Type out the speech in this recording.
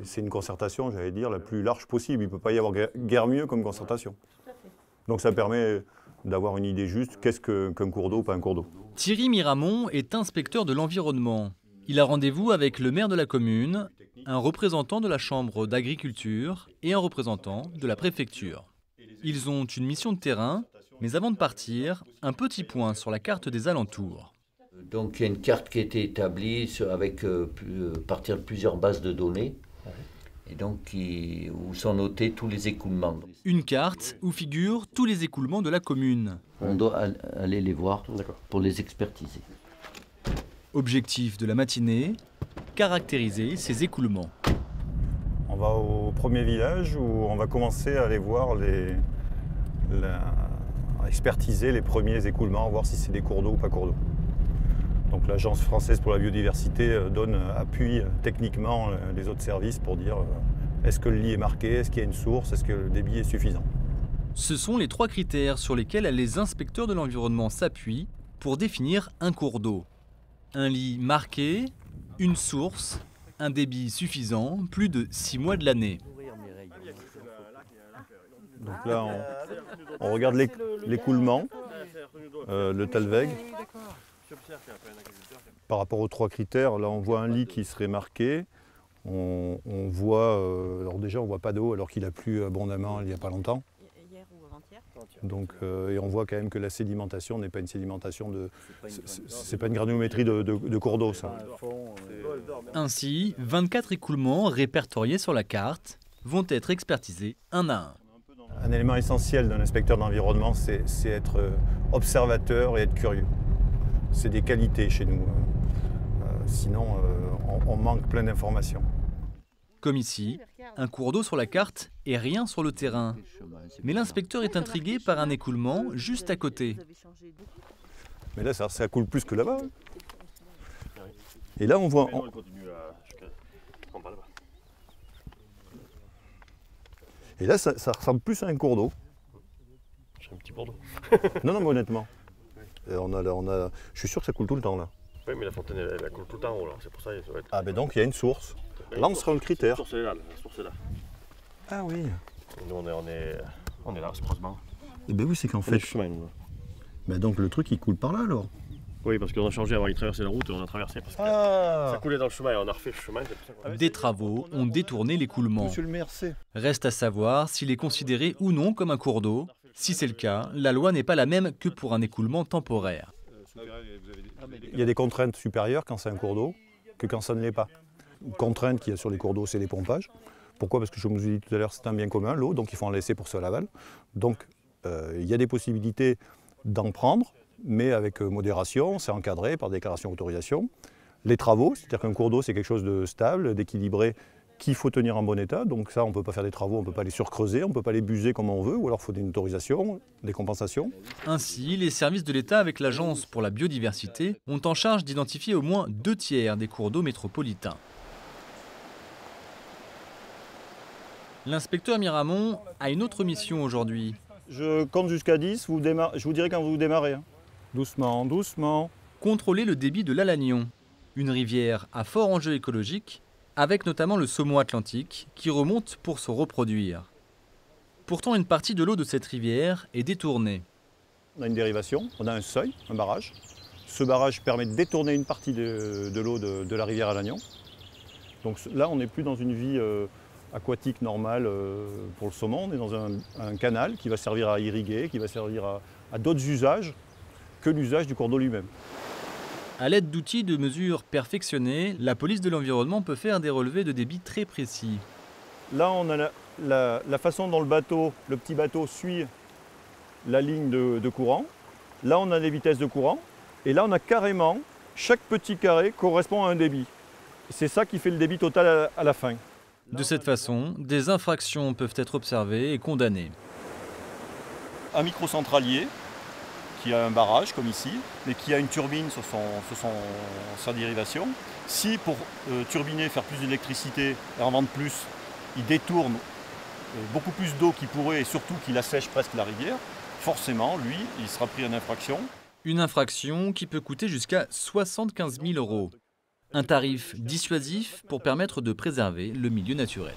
C'est une concertation, j'allais dire, la plus large possible. Il ne peut pas y avoir guère mieux comme concertation. Donc ça permet d'avoir une idée juste, qu'est-ce qu'un cours d'eau ou pas un cours d'eau. Thierry Miramont est inspecteur de l'environnement. Il a rendez-vous avec le maire de la commune, un représentant de la chambre d'agriculture et un représentant de la préfecture. Ils ont une mission de terrain, mais avant de partir, un petit point sur la carte des alentours. Donc il y a une carte qui a été établie avec partir de plusieurs bases de données, et donc où sont notés tous les écoulements. Une carte où figurent tous les écoulements de la commune. On doit aller les voir pour les expertiser. Objectif de la matinée, caractériser ces écoulements. On va au premier village où on va commencer à aller voir à expertiser les premiers écoulements, voir si c'est des cours d'eau ou pas cours d'eau. Donc l'Agence française pour la biodiversité appuie techniquement les autres services pour dire est-ce que le lit est marqué, est-ce qu'il y a une source, est-ce que le débit est suffisant. Ce sont les 3 critères sur lesquels les inspecteurs de l'environnement s'appuient pour définir un cours d'eau. Un lit marqué, une source, un débit suffisant, plus de 6 mois de l'année. Donc là, on regarde l'écoulement, le Talweg. Par rapport aux 3 critères, là on voit un lit qui serait marqué. On voit, alors déjà on voit pas d'eau alors qu'il a plu abondamment il n'y a pas longtemps. Hier ou avant-hier. Donc, et on voit quand même que la sédimentation n'est pas une sédimentation c'est pas une granulométrie de cours d'eau ça. Ainsi, 24 écoulements répertoriés sur la carte vont être expertisés un à un. Un élément essentiel d'un inspecteur d'environnement, c'est être observateur et être curieux. C'est des qualités chez nous. Sinon, on manque plein d'informations. Comme ici, un cours d'eau sur la carte et rien sur le terrain. Mais l'inspecteur est intrigué par un écoulement juste à côté. Mais là, ça coule plus que là-bas. Et là, on voit... Et là, ça ressemble plus à un cours d'eau. C'est un petit cours d'eau. Non, mais honnêtement. Et je suis sûr que ça coule tout le temps, là. Oui, mais la fontaine, elle coule tout le temps en haut, là. C'est pour ça que ça va être... Ah, ben donc, il y a une source. Là, on sera le critère. La source est là, la source est là. Ah oui. Et nous, on est là, c'est prochement. Eh ben oui, c'est qu'en On est fait... le chemin, nous. Ben donc, le truc, il coule par là, alors. Oui, parce qu'on a changé avant de traverser la route, on a traversé parce que ça coulait dans le chemin et on a refait le chemin. C'est pour ça Des travaux ont détourné l'écoulement. Monsieur le maire, c'est... Reste à savoir s'il est considéré ou non comme un cours d'eau. Si c'est le cas, la loi n'est pas la même que pour un écoulement temporaire. Il y a des contraintes supérieures quand c'est un cours d'eau que quand ça ne l'est pas. Une contrainte qu'il y a sur les cours d'eau, c'est les pompages. Pourquoi? Parce que je vous ai dit tout à l'heure, c'est un bien commun, l'eau, donc il faut en laisser pour ceux à l'aval. Donc il y a des possibilités d'en prendre, mais avec modération, c'est encadré par déclaration d'autorisation. Les travaux, c'est-à-dire qu'un cours d'eau, c'est quelque chose de stable, d'équilibré, qu'il faut tenir en bon état. Donc ça, on ne peut pas faire des travaux, on ne peut pas les surcreuser, on ne peut pas les buser comme on veut, ou alors il faut une autorisation, des compensations. Ainsi, les services de l'État avec l'Agence pour la biodiversité ont en charge d'identifier au moins 2 tiers des cours d'eau métropolitains. L'inspecteur Miramont a une autre mission aujourd'hui. Je compte jusqu'à 10, je vous dirai quand vous démarrez. Hein. Doucement, doucement. Contrôler le débit de l'Alagnon, une rivière à fort enjeu écologique, avec notamment le saumon atlantique qui remonte pour se reproduire. Pourtant, une partie de l'eau de cette rivière est détournée. On a une dérivation, on a un seuil, un barrage. Ce barrage permet de détourner une partie de l'eau de la rivière Alagnon. Donc là, on n'est plus dans une vie aquatique normale pour le saumon, on est dans un canal qui va servir à irriguer, qui va servir à d'autres usages que l'usage du cours d'eau lui-même. À l'aide d'outils de mesure perfectionnés, la police de l'environnement peut faire des relevés de débit très précis. Là, on a la façon dont le petit bateau suit la ligne de courant. Là, on a les vitesses de courant. Et là, on a carrément, chaque petit carré correspond à un débit. C'est ça qui fait le débit total à la fin. De cette façon, des infractions peuvent être observées et condamnées. Un microcentralier qui a un barrage, comme ici, mais qui a une turbine sur sa dérivation. Si pour turbiner, faire plus d'électricité et en vendre plus, il détourne beaucoup plus d'eau qu'il pourrait et surtout qu'il assèche presque la rivière, forcément, lui, il sera pris en infraction. Une infraction qui peut coûter jusqu'à 75 000 €. Un tarif dissuasif pour permettre de préserver le milieu naturel.